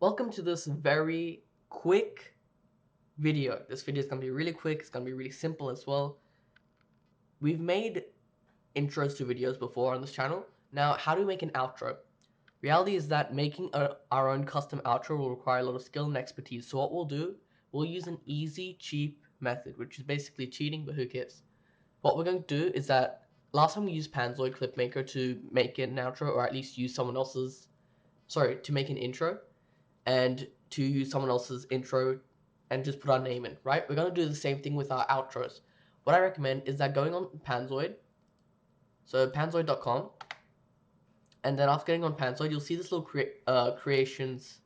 Welcome to this very quick video. This video is going to be really quick. It's going to be really simple as well. We've made intros to videos before on this channel. Now, how do we make an outro? Reality is that making our own custom outro will require a lot of skill and expertise. So what we'll do, we'll use an easy, cheap method, which is basically cheating, but who cares? What we're going to do is that last time we used Panzoid Clip Maker to make an outro, or at least use someone else's, to make an intro, and to use someone else's intro and just put our name in, right? We're going to do the same thing with our outros. What I recommend is that going on Panzoid, so panzoid.com, and then after getting on Panzoid, you'll see this little creations,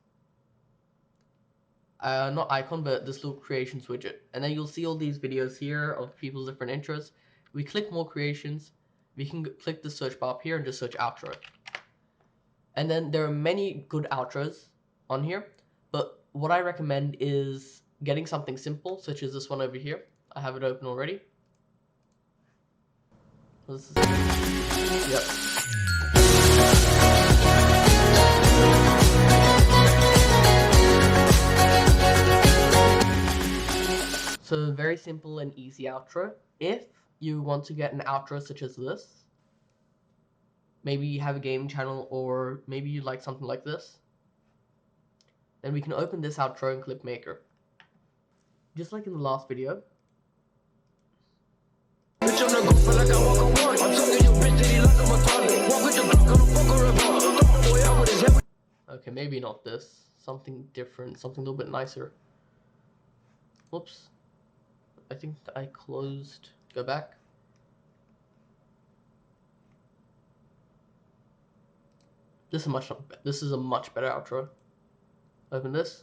not icon, but this little creations widget. And then you'll see all these videos here of people's different intros. We click more creations. We can click the search bar up here and just search outro. And then there are many good outros on here, but what I recommend is getting something simple, such as this one over here. I have it open already. Yep. So very simple and easy outro. If you want to get an outro such as this, maybe you have a gaming channel, or maybe you like something like this, then we can open this outro in Clip Maker. Just like in the last video. Okay, maybe not this. Something different, something a little bit nicer. Whoops. I think I closed. Go back. This is a much better outro. Open this.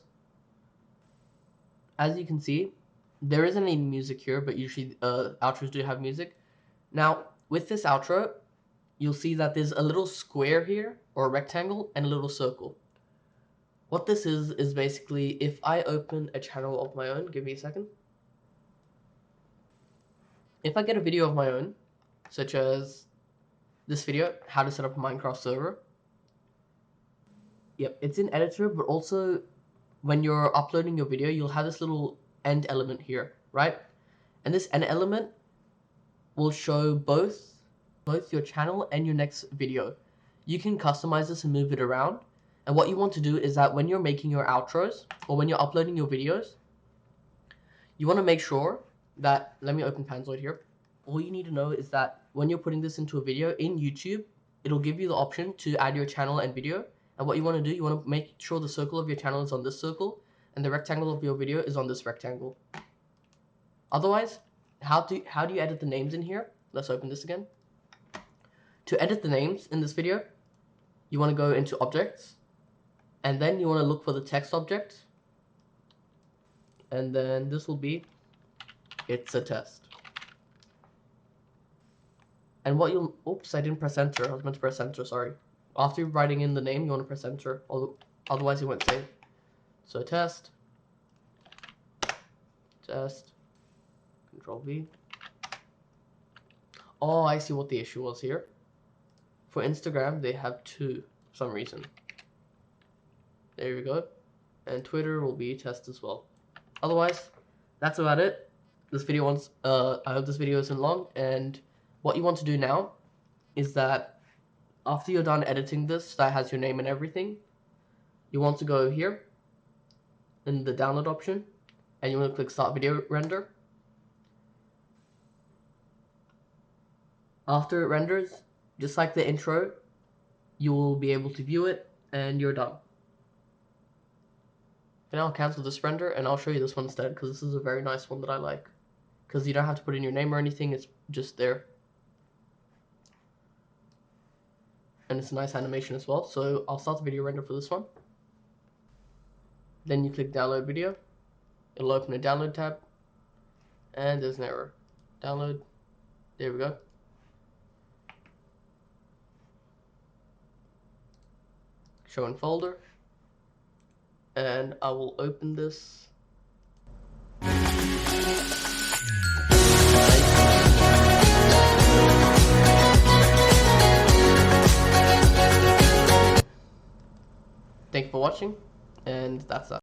As you can see, there isn't any music here, but usually outros do have music. Now, with this outro, you'll see that there's a little square here, or a rectangle, and a little circle. What this is basically, if I open a channel of my own, give me a second. If I get a video of my own, such as this video, how to set up a Minecraft server. Yep, it's in editor, but also when you're uploading your video, you'll have this little end element here, right? And this end element will show both your channel and your next video. You can customize this and move it around. And what you want to do is that when you're making your outros, or when you're uploading your videos, you want to make sure that, let me open Panzoid here. All you need to know is that when you're putting this into a video in YouTube, it'll give you the option to add your channel and video. And what you want to do, you want to make sure the circle of your channel is on this circle, and the rectangle of your video is on this rectangle. Otherwise, how do you edit the names in here? Let's open this again. To edit the names in this video, you want to go into Objects, and then you want to look for the text object, and then this will be, it's a test. And what you'll, oops, I didn't press enter. I was meant to press enter, sorry. After you're writing in the name, you want to press enter, otherwise you won't save. So test, Control V. Oh, I see what the issue was here. For Instagram, they have two for some reason. There we go. And Twitter will be test as well. Otherwise, that's about it. This video I hope this video isn't long, and what you want to do now is that after you're done editing this, that has your name and everything, you want to go here in the download option, and you want to click start video render. After it renders, just like the intro, you will be able to view it, and you're done. And I'll cancel this render, and I'll show you this one instead, because this is a very nice one that I like. Because you don't have to put in your name or anything, it's just there. And it's a nice animation as well. So I'll start the video render for this one. Then you click download video. It'll open a download tab. And there's an error. Download. There we go. Show in folder. And I will open this. Thank you for watching. And that's that.